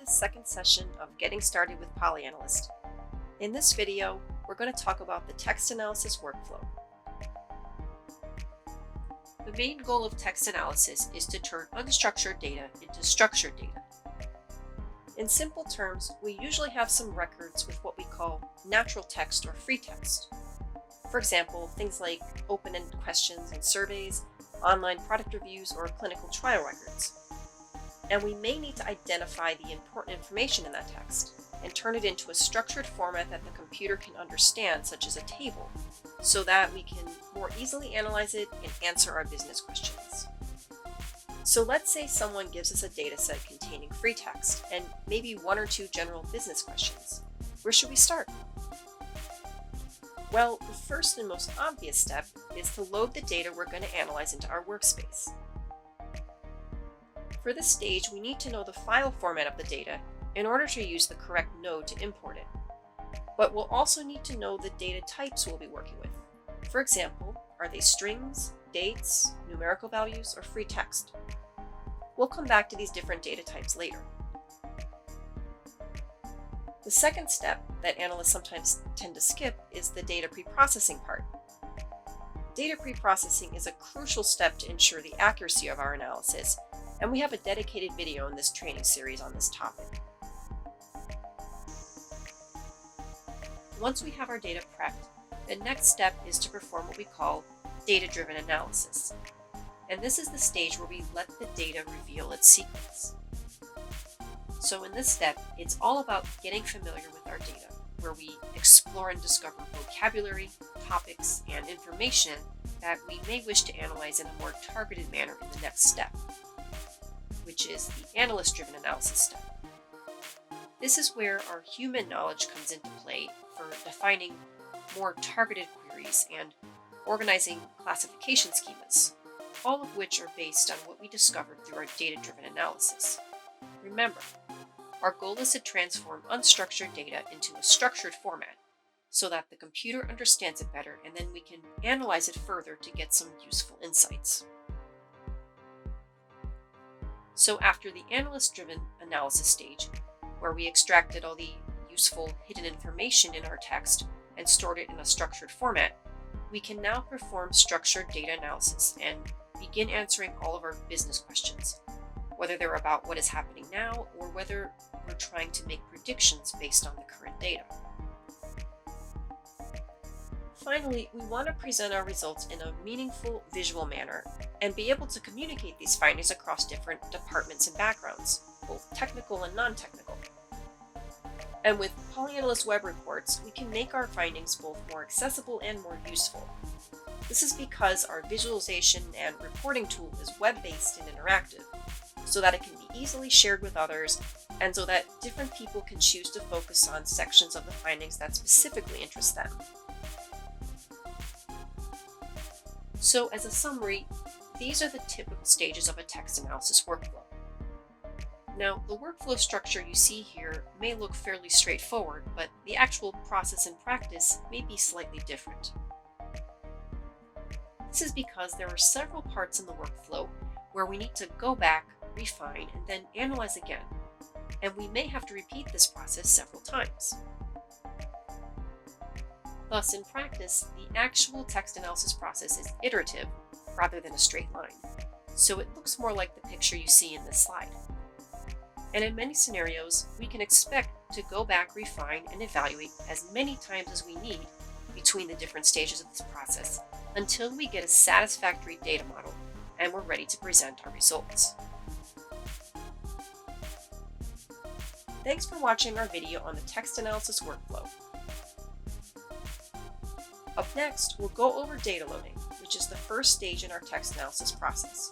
the second session of Getting Started with PolyAnalyst. In this video, we're going to talk about the text analysis workflow. The main goal of text analysis is to turn unstructured data into structured data. In simple terms, we usually have some records with what we call natural text or free text. For example, things like open-ended questions and surveys, online product reviews, or clinical trial records. And we may need to identify the important information in that text and turn it into a structured format that the computer can understand, such as a table, so that we can more easily analyze it and answer our business questions. So let's say someone gives us a data set containing free text and maybe one or two general business questions. Where should we start? Well, the first and most obvious step is to load the data we're going to analyze into our workspace. For this stage, we need to know the file format of the data in order to use the correct node to import it. But we'll also need to know the data types we'll be working with. For example, are they strings, dates, numerical values, or free text? We'll come back to these different data types later. The second step that analysts sometimes tend to skip is the data preprocessing part. Data preprocessing is a crucial step to ensure the accuracy of our analysis, and we have a dedicated video in this training series on this topic. Once we have our data prepped, the next step is to perform what we call data-driven analysis. And this is the stage where we let the data reveal its sequence. So in this step, it's all about getting familiar with our data, where we explore and discover vocabulary, topics, and information that we may wish to analyze in a more targeted manner in the next step, which is the Analyst-Driven Analysis step. This is where our human knowledge comes into play for defining more targeted queries and organizing classification schemas, all of which are based on what we discovered through our data-driven analysis. Remember, our goal is to transform unstructured data into a structured format so that the computer understands it better, and then we can analyze it further to get some useful insights. So after the analyst-driven analysis stage, where we extracted all the useful hidden information in our text and stored it in a structured format, we can now perform structured data analysis and begin answering all of our business questions, whether they're about what is happening now or whether we're trying to make predictions based on the current data. Finally, we want to present our results in a meaningful visual manner and be able to communicate these findings across different departments and backgrounds, both technical and non-technical. And with PolyAnalyst web reports, we can make our findings both more accessible and more useful. This is because our visualization and reporting tool is web-based and interactive, so that it can be easily shared with others, and so that different people can choose to focus on sections of the findings that specifically interest them. So as a summary, these are the typical stages of a text analysis workflow. Now, the workflow structure you see here may look fairly straightforward, but the actual process in practice may be slightly different. This is because there are several parts in the workflow where we need to go back, refine, and then analyze again, and we may have to repeat this process several times. Thus, in practice, the actual text analysis process is iterative rather than a straight line, so it looks more like the picture you see in this slide. And in many scenarios, we can expect to go back, refine, and evaluate as many times as we need between the different stages of this process until we get a satisfactory data model and we're ready to present our results. Thanks for watching our video on the text analysis workflow. Up next, we'll go over data loading, which is the first stage in our text analysis process.